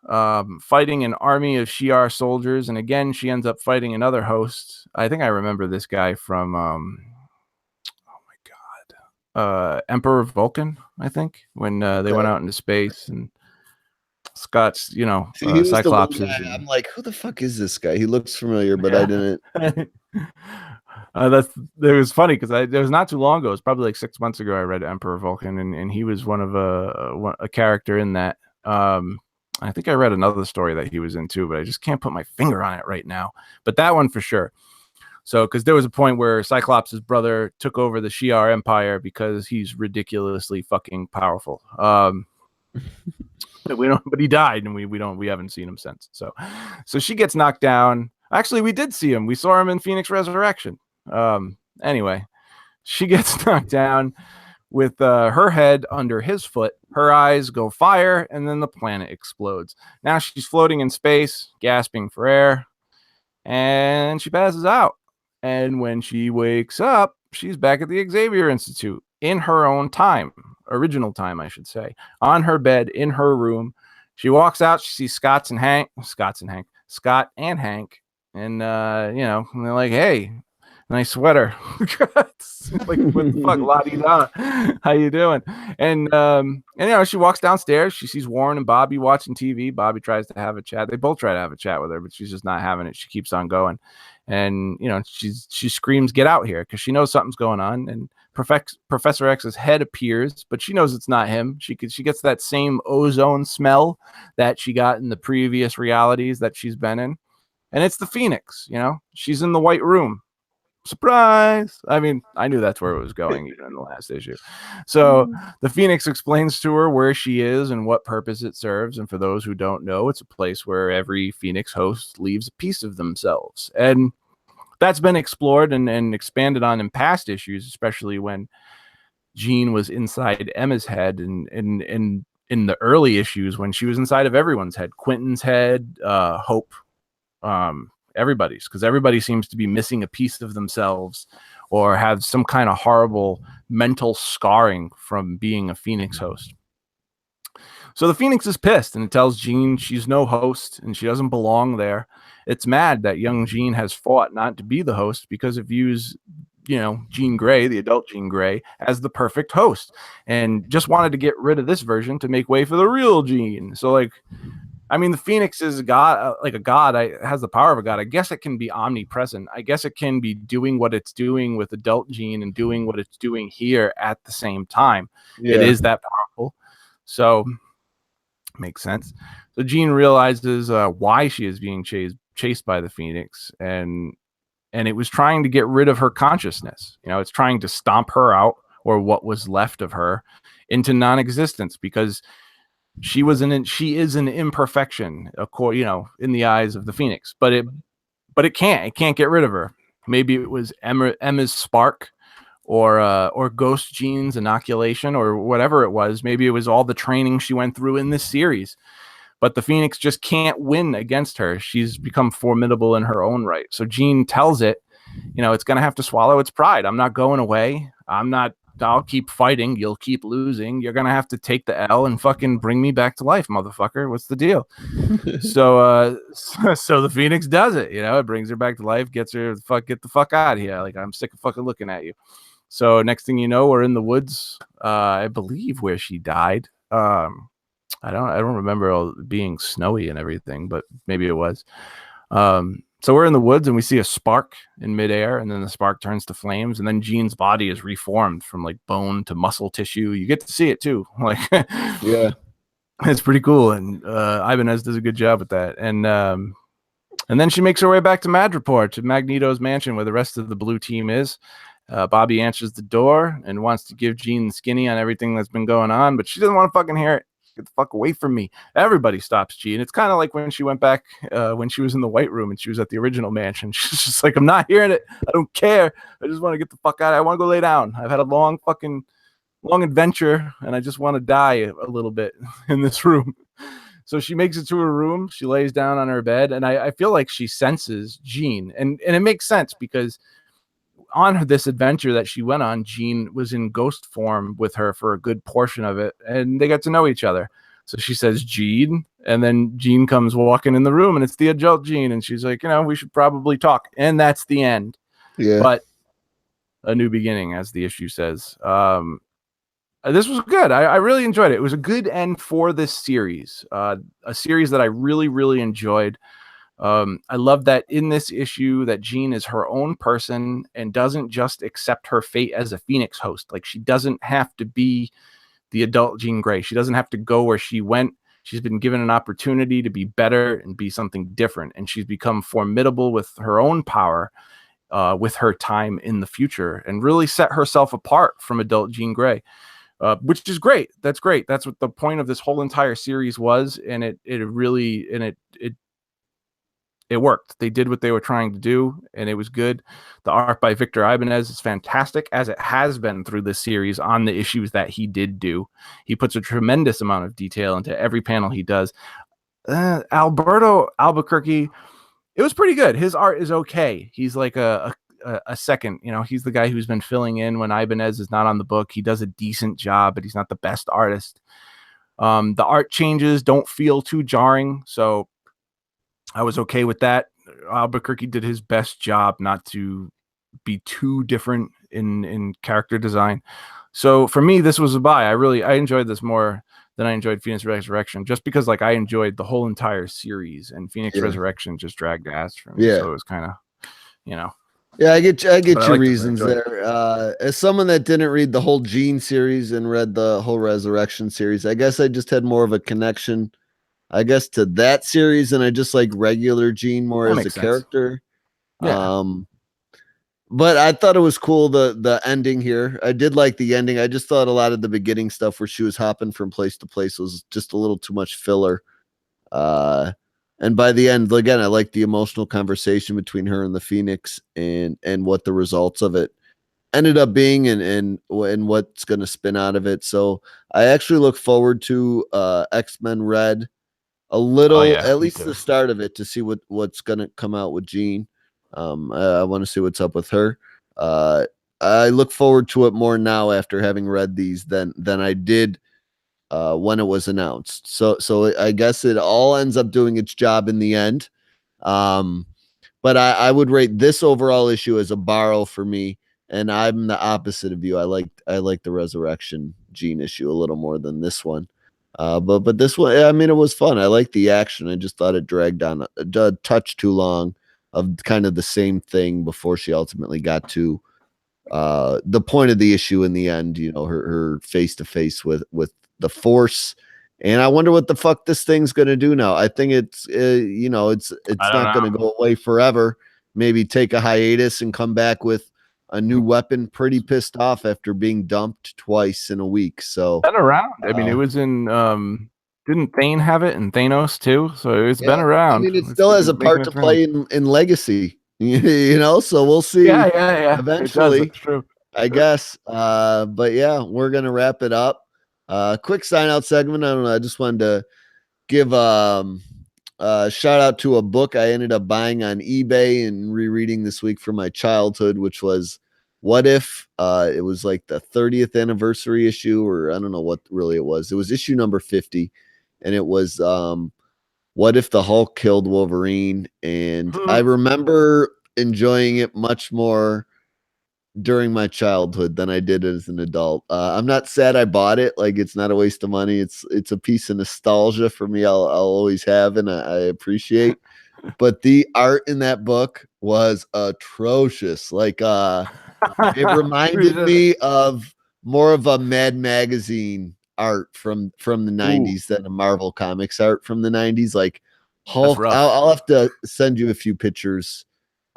fighting an army of Shi'ar soldiers. And again, she ends up fighting another host. I think I remember this guy from, Emperor Vulcan, I think, when they went out into space, and Scott's, See, he was Cyclops. I'm like, who the fuck is this guy? He looks familiar, but I didn't. It was funny because it was not too long ago. It was probably like 6 months ago. I read Emperor Vulcan, and he was one of a character in that. I think I read another story that he was in too, but I just can't put my finger on it right now. But that one for sure. So, because there was a point where Cyclops' brother took over the Shi'ar Empire because he's ridiculously fucking powerful. But he died, and we haven't seen him since. So she gets knocked down. Actually, we did see him. We saw him in Phoenix Resurrection. Anyway, she gets knocked down with her head under his foot. Her eyes go fire, and then the planet explodes. Now she's floating in space, gasping for air, and she passes out. And when she wakes up, she's back at the Xavier Institute in her own time, original time, I should say, on her bed in her room. She walks out. She sees Scott and Hank, and and they're like, "Hey, nice sweater." Like, what the fuck, la-di-da, how you doing? And she walks downstairs. She sees Warren and Bobby watching TV. Bobby tries to have a chat. They both try to have a chat with her, but she's just not having it. She keeps on going, and she screams, "Get out here!" because she knows something's going on. And Professor X's head appears, but she knows it's not him. She gets that same ozone smell that she got in the previous realities that she's been in. and it's the Phoenix. She's in the White Room. Surprise! I mean, I knew that's where it was going even in the last issue. So the Phoenix explains to her where she is and what purpose it serves. And for those who don't know, it's a place where every Phoenix host leaves a piece of themselves. And that's been explored and expanded on in past issues, especially when Jean was inside Emma's head and in the early issues when she was inside of everyone's head, Quentin's head, Hope, everybody's, because everybody seems to be missing a piece of themselves or have some kind of horrible mental scarring from being a Phoenix host. So the Phoenix is pissed and it tells Jean she's no host and she doesn't belong there. It's mad that young Jean has fought not to be the host because it views Jean Grey, the adult Jean Grey, as the perfect host, and just wanted to get rid of this version to make way for the real Jean. So the Phoenix is a god, like a god. Has the power of a god. I guess it can be omnipresent. I guess it can be doing what it's doing with adult Jean and doing what it's doing here at the same time. Yeah. It is that powerful. So makes sense. So Jean realizes why she is being chased by the Phoenix, and it was trying to get rid of her consciousness. It's trying to stomp her out, or what was left of her, into non-existence, because she is an imperfection, in the eyes of the Phoenix. But it can't get rid of her. Maybe it was Emma's spark, or Ghost Jean's inoculation, or whatever it was. Maybe it was all the training she went through in this series. But the Phoenix just can't win against her. She's become formidable in her own right. So Jean tells it, it's going to have to swallow its pride. I'm not going away. I'll keep fighting. You'll keep losing. You're going to have to take the L and fucking bring me back to life, motherfucker. What's the deal? So the Phoenix does it. It brings her back to life, gets her, get the fuck out of here. Like, I'm sick of fucking looking at you. So next thing you know, we're in the woods, I believe, where she died. I don't remember all being snowy and everything, but maybe it was. So we're in the woods and we see a spark in midair, and then the spark turns to flames, and then Jean's body is reformed from like bone to muscle tissue. You get to see it too. Like, yeah, it's pretty cool. And Ibanez does a good job with that. And then she makes her way back to Madripoor, to Magneto's mansion where the rest of the blue team is. Bobby answers the door and wants to give Jean the skinny on everything that's been going on, but she doesn't want to fucking hear it. Get the fuck away from me. Everybody stops Jean. It's kind of like when she went back when she was in the White Room and she was at the original mansion. She's just like, I'm not hearing it. I don't care. I just want to get the fuck out. I want to go lay down. I've had a long adventure and I just want to die a little bit in this room. So she makes it to her room. She lays down on her bed, and I feel like she senses Jean. And it makes sense because on this adventure that she went on, Jean was in ghost form with her for a good portion of it, and they got to know each other. So she says, Jean, and then Jean comes walking in the room, and it's the adult Jean, and she's like, we should probably talk. And that's the end. Yeah. But a new beginning, as the issue says. This was good. I really enjoyed it. It was a good end for this series, a series that I really, really enjoyed. I love that in this issue that Jean is her own person and doesn't just accept her fate as a Phoenix host. Like, she doesn't have to be the adult Jean Grey. She doesn't have to go where she went. She's been given an opportunity to be better and be something different. And she's become formidable with her own power, with her time in the future, and really set herself apart from adult Jean Grey. Which is great. That's great. That's what the point of this whole entire series was. And it worked. They did what they were trying to do, and it was good. The art by Victor Ibanez is fantastic, as it has been through this series on the issues that he did do. He puts a tremendous amount of detail into every panel he does. Alberto Albuquerque, it was pretty good. His art is okay. He's like a second, he's the guy who's been filling in when Ibanez is not on the book. He does a decent job, but he's not the best artist. The art changes don't feel too jarring, so I was okay with that. Albuquerque did his best job not to be too different in character design. So for me, this was a buy. I enjoyed this more than I enjoyed Phoenix Resurrection, just because I enjoyed the whole entire series, and Phoenix Resurrection just dragged ass for me. So it was kind of, Yeah, I get your reasons there. As someone that didn't read the whole Jean series and read the whole Resurrection series, I guess I just had more of a connection I guess, to that series, and I just like regular Jean more That as a makes sense. character. Yeah. But I thought it was cool the ending here. I did like the ending. I just thought a lot of the beginning stuff where she was hopping from place to place was just a little too much filler. Uh, and by the end, again, I like the emotional conversation between her and the Phoenix, and what the results of it ended up being, and what's going to spin out of it. So I actually look forward to X-Men Red a Oh little, yeah, at me least too. the start of it, to see what's going to come out with Jean. I want to see what's up with her. Uh, I look forward to it more now after having read these than I did when it was announced. So I guess it all ends up doing its job in the end. Um, but I would rate this overall issue as a borrow for me, and I'm the opposite of you. I like the Resurrection Gene issue a little more than this one. But this one, I mean, it was fun. I like the action. I just thought it dragged on a touch too long of kind of the same thing before she ultimately got to the point of the issue in the end, her face to face with the Force. And I wonder what the fuck this thing's going to do now. I think I it's don't not going to know. go away forever. Maybe take a hiatus and come back with a new weapon, pretty pissed off after being dumped twice in a week. So Been around. I mean, it uh was in didn't Thane have it in Thanos too? So it's been yeah, I around. mean, it It's still has a making part to its rounds. play in Legacy, so we'll Yeah, see yeah, yeah. It does. eventually, That's true. I guess. But yeah, we're gonna wrap it up. Quick sign out segment. I don't know. I just wanted to give shout out to a book I ended up buying on eBay and rereading this week from my childhood, which was What If. It was like the 30th anniversary issue, or I don't know what really it was. It was issue number 50, and it was What If the Hulk Killed Wolverine. And I remember enjoying it much more during my childhood than I did as an adult. I'm not sad I bought it. Like, it's not a waste of money. It's a piece of nostalgia for me. I'll always have, and I appreciate. But the art in that book was atrocious. Like, it reminded me of more of a Mad Magazine art from the Ooh, 90s than a Marvel Comics art from the 90s. Like that's Hulk, I'll, rough. I'll have to send you a few pictures,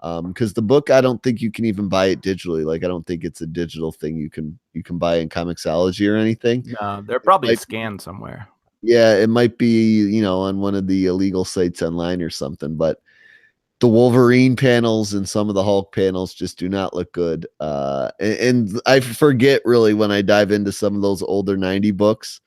because the book, I don't think you can even buy it digitally. Like, I don't think it's a digital thing you can buy in Comixology or anything. No, they're It probably might, scanned somewhere. yeah, it might be, on one of the illegal sites online or something. But the Wolverine panels and some of the Hulk panels just do not look good. And I forget, really, when I dive into some of those older 90s books,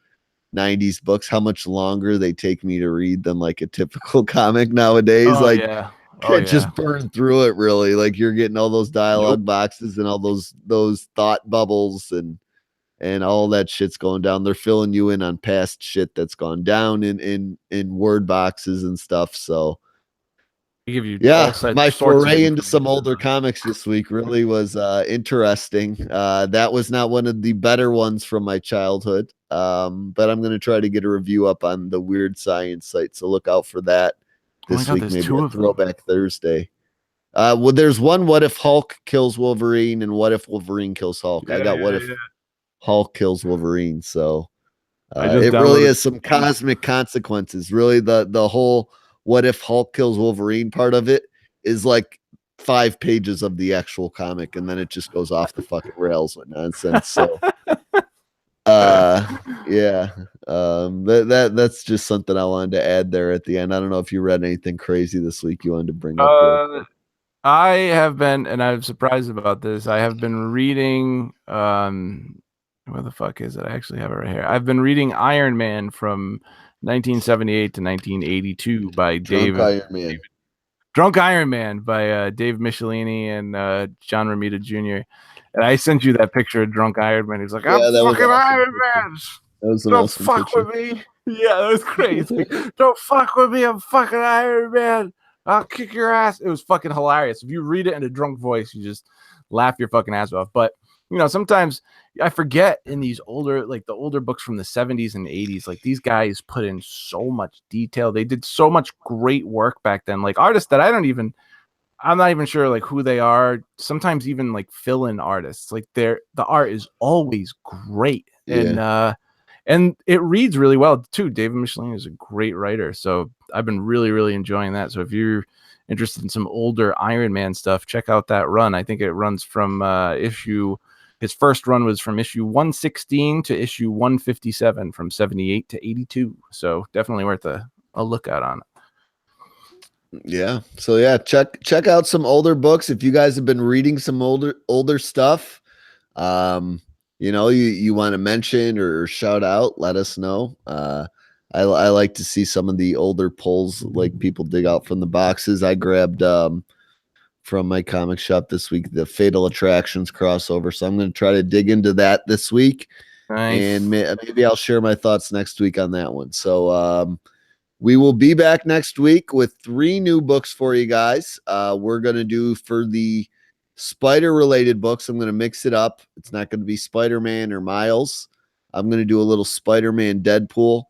how much longer they take me to read than like a typical comic nowadays. Oh Like, yeah. Oh can't yeah. just burn through it, really. Like, you're getting all those Nope. dialogue boxes and all those thought bubbles, and all that shit's going down. They're filling you in on past shit that's gone down in word boxes and stuff. So They give you all yeah, my sorts of foray into some information. older comics this week really was interesting. That was not one of the better ones from my childhood. But I'm going to try to get a review up on the Weird Science site, so look out for that Oh my this god, week, there's maybe two a of them. Throwback Thursday. Well, there's one, What If Hulk Kills Wolverine, and What If Wolverine Kills Hulk. I Yeah, got What yeah, If yeah. Hulk Kills Wolverine. So I just it really downloaded has some one. cosmic consequences. Really, the whole What If Hulk Kills Wolverine part of it is like 5 pages of the actual comic, and then it just goes off the fucking rails with nonsense. So yeah, that's just something I wanted to add there at the end. I don't know if you read anything crazy this week you wanted to bring up real uh, quick. I have been, and I'm surprised about this. I have been reading. Where the fuck is it? I actually have it right here. I've been reading Iron Man from 1978 to 1982 by Drunk David Iron Man. Drunk Iron Man by Dave Michelini and John Romita Jr. And I sent you that picture of Drunk Iron Man. He's like, "I'm Yeah, that was fucking awesome Iron picture. Man. That was an Don't awesome fuck picture. with me." Yeah, that was crazy. Don't fuck with me. I'm fucking Iron Man. I'll kick your ass. It was fucking hilarious. If you read it in a drunk voice, you just laugh your fucking ass off. But sometimes I forget in these older, like the older books from the 70s and 80s, like these guys put in so much detail. They did so much great work back then. Like artists that I'm not even sure like who they are. Sometimes even like fill-in artists. Like the art is always great. Yeah. and it reads really well too. David Michelin is a great writer, so I've been really, really enjoying that. So if you're interested in some older Iron Man stuff, check out that run. I think it runs from his first run was from issue 116 to issue 157, from 78 to 82. So definitely worth a look out on it. Yeah. So yeah, check out some older books. If you guys have been reading some older stuff, you want to mention or shout out, let us know. I like to see some of the older pulls, like people dig out from the boxes. I grabbed from my comic shop this week the Fatal Attractions crossover, so I'm going to try to dig into that this week. Nice. And maybe I'll share my thoughts next week on that one. So we will be back next week with 3 new books for you guys. We're going to do, for the Spider-related books, I'm going to mix it up. It's not going to be Spider-Man or Miles. I'm going to do a little Spider-Man Deadpool.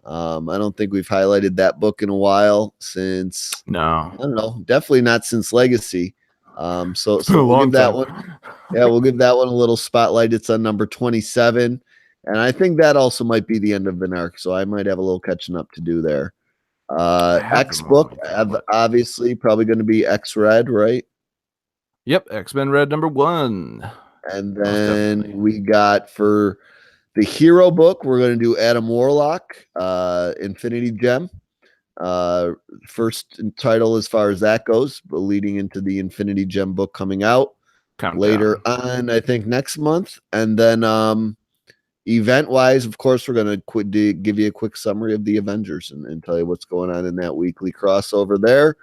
I don't think we've highlighted that book in a while since, no, I don't know, definitely not since Legacy. So we'll give that one. Yeah, we'll give that one a little spotlight. It's on number 27. And I think that also might be the end of an arc, so I might have a little catching up to do there. X book, obviously, probably going to be X Red, right? Yep, X-Men Red number 1. And then we got, for the hero book, we're going to do Adam Warlock, Infinity Gem. First title as far as that goes, but leading into the Infinity Gem book coming out later on, I think next month. And then event wise, of course, we're going to give you a quick summary of the Avengers and tell you what's going on in that weekly crossover there.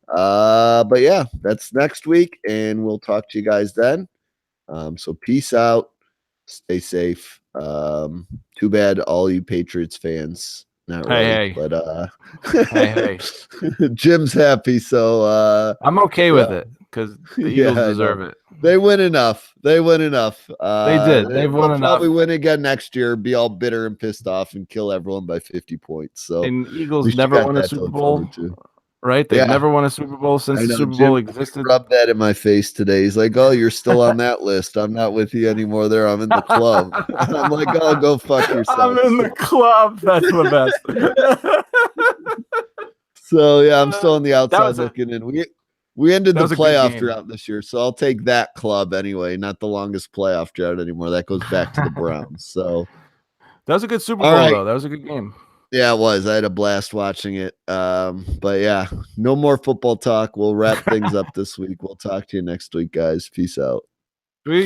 But yeah, that's next week, and we'll talk to you guys then. So peace out, stay safe. Too bad all you Patriots fans. Not really, but hey. Jim's happy, so I'm okay with it because the Eagles deserve it. They win enough. They win enough. They did. They've won enough. Probably win again next year, be all bitter and pissed off, and kill everyone by 50 points. So, and Eagles never won a Super Bowl. Right? They've never won a Super Bowl since the Super Bowl existed. Rubbed that in my face today. He's like, "Oh, you're still on that list. I'm not with you anymore. There, I'm in the club." And I'm like, "Oh, go fuck yourself." I'm in the club. That's the best. So yeah, I'm still on the outside looking in. We ended the playoff drought this year, so I'll take that club anyway. Not the longest playoff drought anymore. That goes back to the Browns. So that was a good Super Bowl, though. That was a good game. Yeah, it was. I had a blast watching it. But yeah, no more football talk. We'll wrap things up this week. We'll talk to you next week, guys. Peace out.